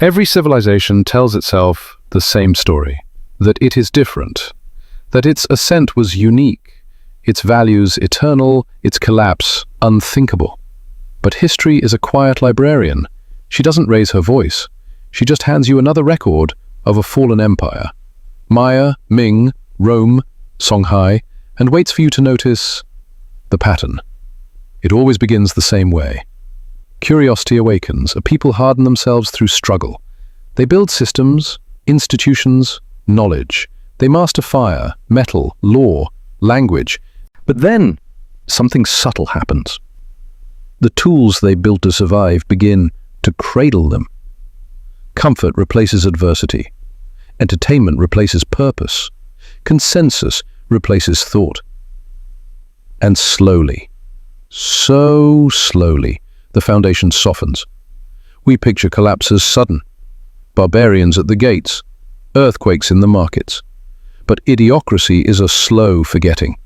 Every civilization tells itself the same story, that it is different, that its ascent was unique, its values eternal, its collapse unthinkable. But history is a quiet librarian. She doesn't raise her voice. She just hands you another record of a fallen empire. Maya, Ming, Rome, Songhai, and waits for you to notice the pattern. It always begins the same way. Curiosity awakens. A people harden themselves through struggle. They build systems, institutions, knowledge. They master fire, metal, law, language. But then, something subtle happens. The tools they built to survive begin to cradle them. Comfort replaces adversity. Entertainment replaces purpose. Consensus replaces thought. And slowly, so slowly, the foundation softens. We picture collapse as sudden. Barbarians at the gates, earthquakes in the markets. But idiocracy is a slow forgetting.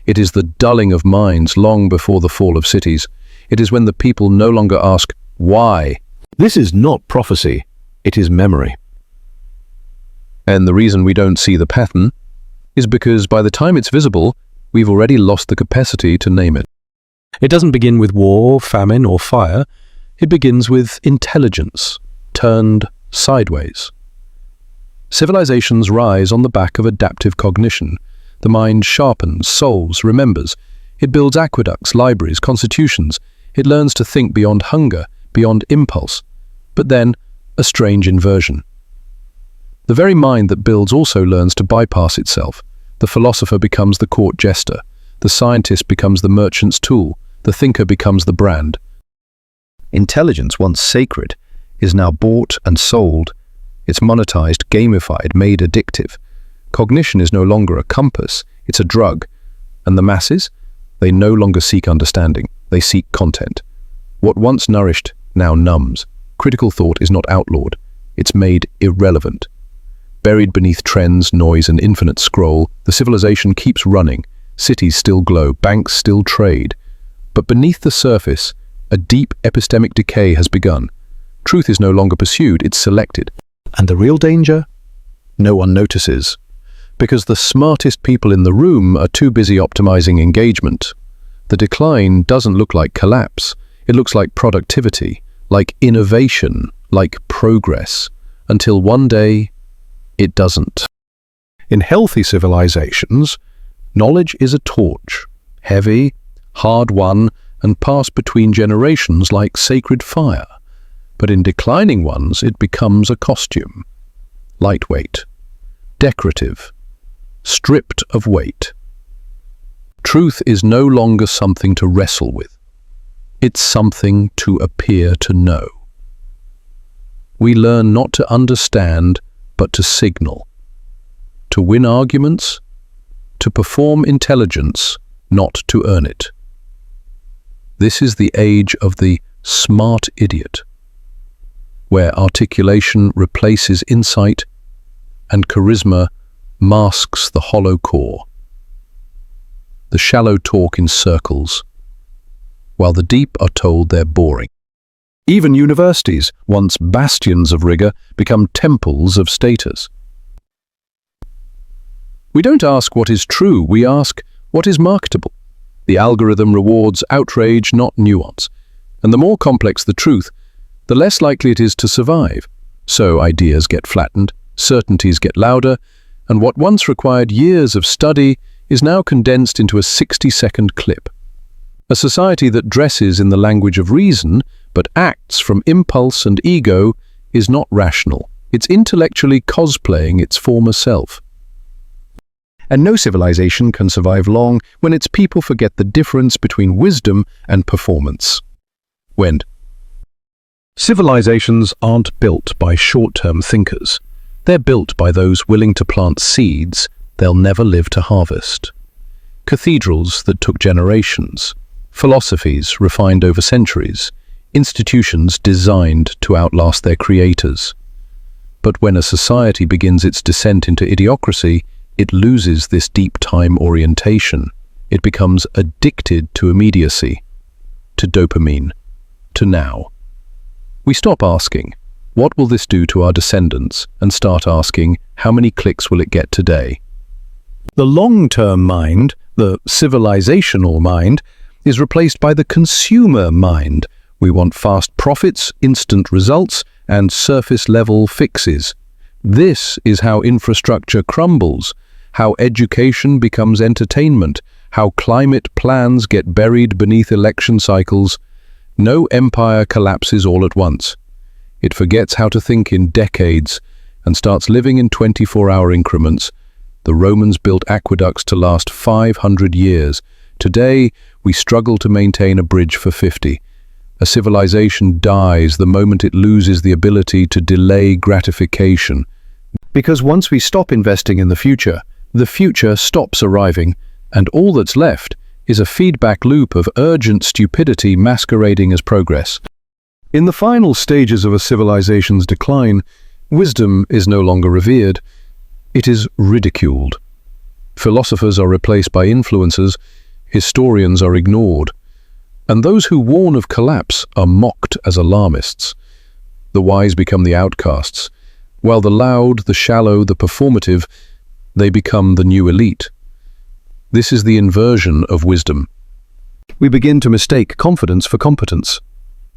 It is the dulling of minds long before the fall of cities. It is when the people no longer ask, why? This is not prophecy, it is memory. And the reason we don't see the pattern is because by the time it's visible, we've already lost the capacity to name it. It doesn't begin with war, famine, or fire. It begins with intelligence, turned sideways. Civilizations rise on the back of adaptive cognition. The mind sharpens, solves, remembers. It builds aqueducts, libraries, constitutions. It learns to think beyond hunger, beyond impulse. But then, a strange inversion. The very mind that builds also learns to bypass itself. The philosopher becomes the court jester. The scientist becomes the merchant's tool. The thinker becomes the brand. Intelligence, once sacred, is now bought and sold. It's monetized, gamified, made addictive. Cognition is no longer a compass, it's a drug. And the masses? They no longer seek understanding, they seek content. What once nourished now numbs. Critical thought is not outlawed, it's made irrelevant. Buried beneath trends, noise, and infinite scroll, the civilization keeps running. Cities still glow, banks still trade. But beneath the surface, a deep epistemic decay has begun. Truth is no longer pursued, it's selected. And the real danger? No one notices. Because the smartest people in the room are too busy optimizing engagement. The decline doesn't look like collapse. It looks like productivity, like innovation, like progress. Until one day, it doesn't. In healthy civilizations, knowledge is a torch, heavy, hard-won, and passed between generations like sacred fire. But in declining ones, it becomes a costume. Lightweight, decorative, stripped of weight. Truth is no longer something to wrestle with. It's something to appear to know. We learn not to understand, but to signal. To win arguments, to perform intelligence, not to earn it. This is the age of the smart idiot, where articulation replaces insight and charisma masks the hollow core. The shallow talk in circles, while the deep are told they're boring. Even universities, once bastions of rigor, become temples of status. We don't ask what is true, we ask what is marketable. The algorithm rewards outrage, not nuance. And the more complex the truth, the less likely it is to survive. So ideas get flattened, certainties get louder, and what once required years of study is now condensed into a 60-second clip. A society that dresses in the language of reason, but acts from impulse and ego, is not rational. It's intellectually cosplaying its former self. And no civilization can survive long when its people forget the difference between wisdom and performance. When civilizations aren't built by short-term thinkers. They're built by those willing to plant seeds they'll never live to harvest. Cathedrals that took generations, philosophies refined over centuries, institutions designed to outlast their creators. But when a society begins its descent into idiocracy, it loses this deep time orientation. It becomes addicted to immediacy, to dopamine, to now. We stop asking, What will this do to our descendants? And start asking, how many clicks will it get today? The long-term mind, the civilizational mind, is replaced by the consumer mind. We want fast profits, instant results, and surface-level fixes. This is how infrastructure crumbles, how education becomes entertainment, how climate plans get buried beneath election cycles. No empire collapses all at once. It forgets how to think in decades and starts living in 24-hour increments. The Romans built aqueducts to last 500 years. Today, we struggle to maintain a bridge for 50. A civilization dies the moment it loses the ability to delay gratification. Because once we stop investing in the future stops arriving, and all that's left is a feedback loop of urgent stupidity masquerading as progress. In the final stages of a civilization's decline, wisdom is no longer revered. It is ridiculed. Philosophers are replaced by influencers, historians are ignored, and those who warn of collapse are mocked as alarmists. The wise become the outcasts, while the loud, the shallow, the performative, they become the new elite. This is the inversion of wisdom. We begin to mistake confidence for competence,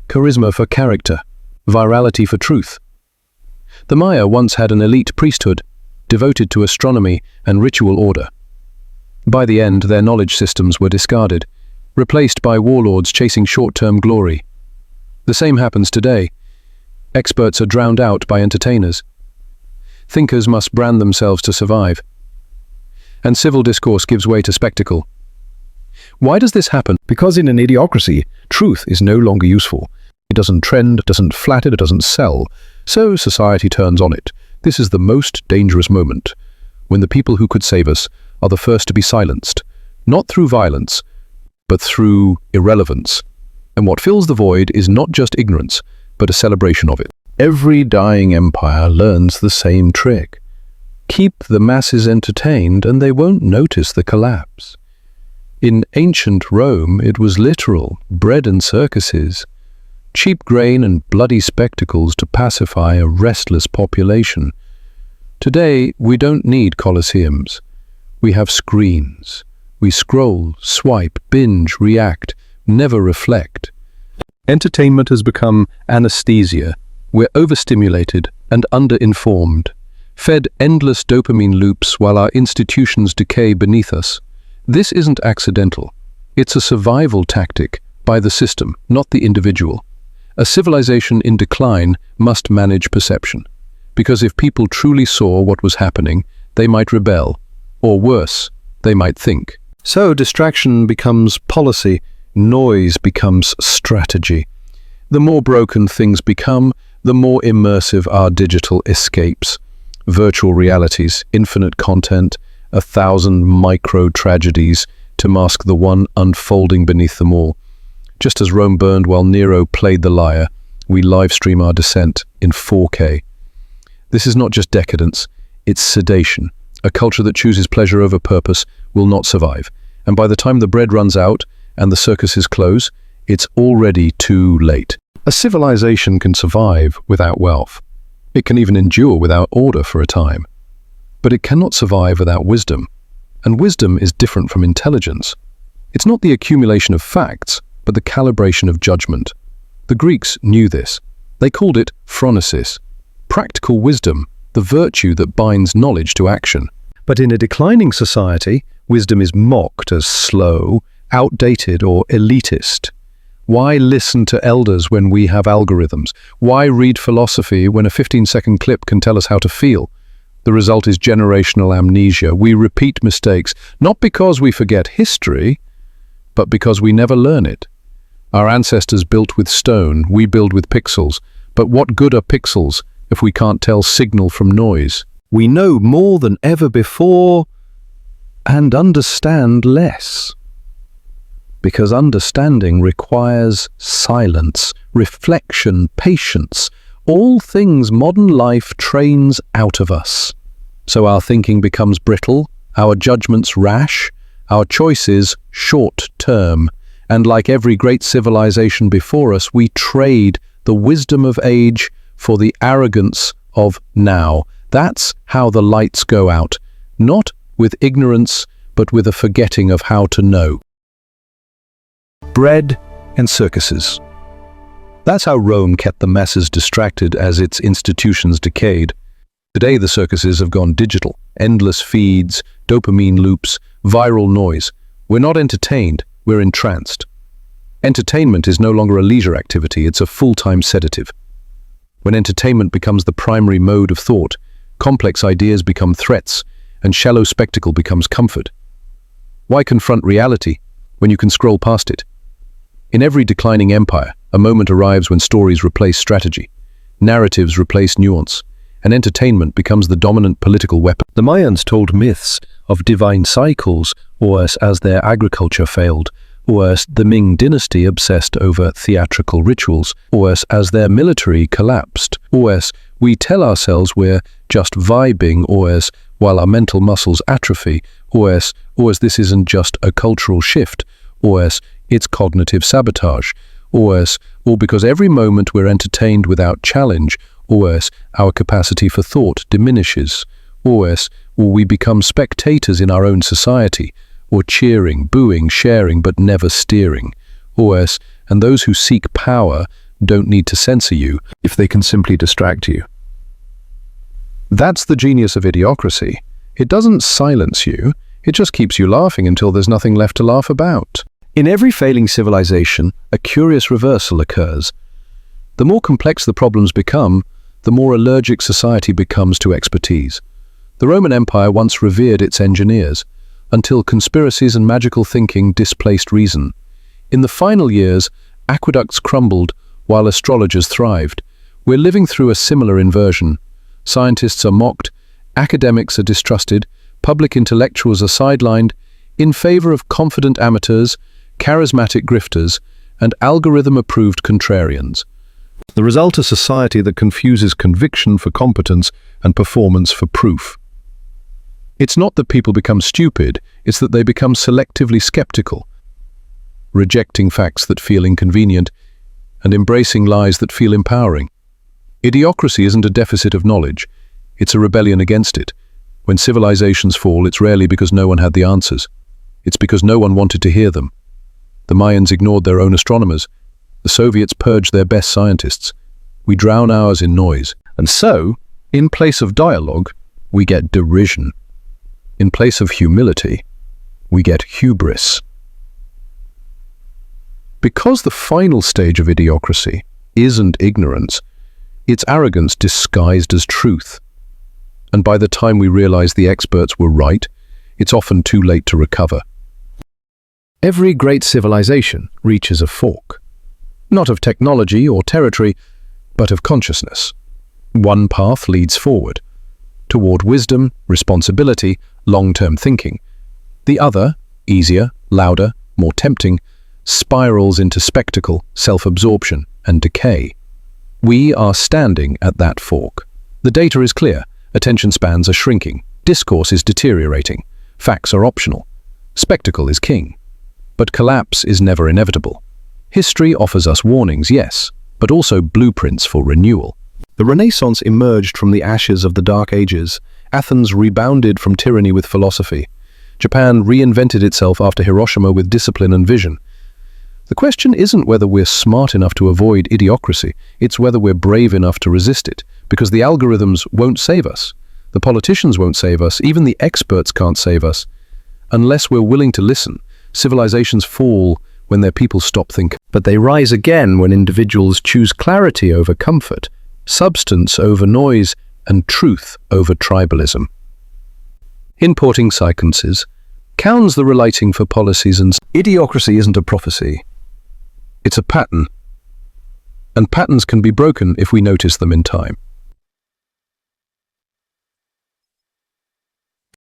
charisma for character, virality for truth. The Maya once had an elite priesthood, devoted to astronomy and ritual order. By the end, their knowledge systems were discarded, replaced by warlords chasing short-term glory. The same happens today. Experts are drowned out by entertainers. Thinkers must brand themselves to survive. And civil discourse gives way to spectacle. Why does this happen? Because in an idiocracy, truth is no longer useful. It doesn't trend, it doesn't flatter, it doesn't sell. So society turns on it. This is the most dangerous moment, when the people who could save us are the first to be silenced, not through violence, but through irrelevance. And what fills the void is not just ignorance, but a celebration of it. Every dying empire learns the same trick. Keep the masses entertained and they won't notice the collapse. In ancient Rome, it was literal, bread and circuses, cheap grain and bloody spectacles to pacify a restless population. Today, we don't need colosseums. We have screens. We scroll, swipe, binge, react, never reflect. Entertainment has become anesthesia. We're overstimulated and underinformed, fed endless dopamine loops while our institutions decay beneath us. This isn't accidental. It's a survival tactic by the system, not the individual. A civilization in decline must manage perception, because if people truly saw what was happening, they might rebel, or worse, they might think. So distraction becomes policy, noise becomes strategy. The more broken things become, the more immersive our digital escapes. Virtual realities, infinite content, 1,000 micro-tragedies to mask the one unfolding beneath them all. Just as Rome burned while Nero played the lyre, we live-stream our descent in 4K. This is not just decadence, it's sedation. A culture that chooses pleasure over purpose will not survive. And by the time the bread runs out and the circuses close, it's already too late. A civilization can survive without wealth. It can even endure without order for a time. But it cannot survive without wisdom. And wisdom is different from intelligence. It's not the accumulation of facts, but the calibration of judgment. The Greeks knew this. They called it phronesis, practical wisdom, the virtue that binds knowledge to action. But in a declining society, wisdom is mocked as slow, outdated, or elitist. Why listen to elders when we have algorithms? Why read philosophy when a 15-second clip can tell us how to feel? The result is generational amnesia. We repeat mistakes, not because we forget history, but because we never learn it. Our ancestors built with stone, we build with pixels. But what good are pixels if we can't tell signal from noise? We know more than ever before and understand less. Because understanding requires silence, reflection, patience, all things modern life trains out of us. So our thinking becomes brittle, our judgments rash, our choices short-term, and like every great civilization before us, we trade the wisdom of age for the arrogance of now. That's how the lights go out, not with ignorance, but with a forgetting of how to know. Bread and circuses. That's how Rome kept the masses distracted as its institutions decayed. Today the circuses have gone digital. Endless feeds, dopamine loops, viral noise. We're not entertained, we're entranced. Entertainment is no longer a leisure activity, it's a full-time sedative. When entertainment becomes the primary mode of thought, complex ideas become threats, and shallow spectacle becomes comfort. Why confront reality when you can scroll past it? In every declining empire, a moment arrives when stories replace strategy, narratives replace nuance, and entertainment becomes the dominant political weapon. The Mayans told myths of divine cycles, or as their agriculture failed, or as the Ming dynasty obsessed over theatrical rituals, or as their military collapsed, or as we tell ourselves we're just vibing, or as while our mental muscles atrophy, or as this isn't just a cultural shift, or as it's cognitive sabotage, or because every moment we're entertained without challenge, or our capacity for thought diminishes, or we become spectators in our own society, or cheering, booing, sharing, but never steering, and those who seek power don't need to censor you if they can simply distract you. That's the genius of Idiocracy. It doesn't silence you, it just keeps you laughing until there's nothing left to laugh about. In every failing civilization, a curious reversal occurs. The more complex the problems become, the more allergic society becomes to expertise. The Roman Empire once revered its engineers, until conspiracies and magical thinking displaced reason. In the final years, aqueducts crumbled while astrologers thrived. We're living through a similar inversion. Scientists are mocked, academics are distrusted, public intellectuals are sidelined, in favor of confident amateurs, charismatic grifters, and algorithm-approved contrarians. The result is a society that confuses conviction for competence and performance for proof. It's not that people become stupid, it's that they become selectively skeptical, rejecting facts that feel inconvenient and embracing lies that feel empowering. Idiocracy isn't a deficit of knowledge, it's a rebellion against it. When civilizations fall, it's rarely because no one had the answers. It's because no one wanted to hear them. The Mayans ignored their own astronomers. The Soviets purged their best scientists. We drown ours in noise. And so, in place of dialogue, we get derision. In place of humility, we get hubris. Because the final stage of Idiocracy isn't ignorance, it's arrogance disguised as truth. And by the time we realize the experts were right, it's often too late to recover. Every great civilization reaches a fork. Not of technology or territory, but of consciousness. One path leads forward, toward wisdom, responsibility, long-term thinking. The other, easier, louder, more tempting, spirals into spectacle, self-absorption, and decay. We are standing at that fork. The data is clear, attention spans are shrinking, discourse is deteriorating, facts are optional, spectacle is king. But collapse is never inevitable. History offers us warnings, yes, but also blueprints for renewal. The Renaissance emerged from the ashes of the Dark Ages. Athens rebounded from tyranny with philosophy. Japan reinvented itself after Hiroshima with discipline and vision. The question isn't whether we're smart enough to avoid idiocracy, it's whether we're brave enough to resist it, because the algorithms won't save us. The politicians won't save us, even the experts can't save us. Unless we're willing to listen, civilizations fall when their people stop thinking. But they rise again when individuals choose clarity over comfort, substance over noise, and truth over tribalism. Importing sequences counts the relating for policies, and idiocracy isn't a prophecy. It's a pattern. And patterns can be broken if we notice them in time.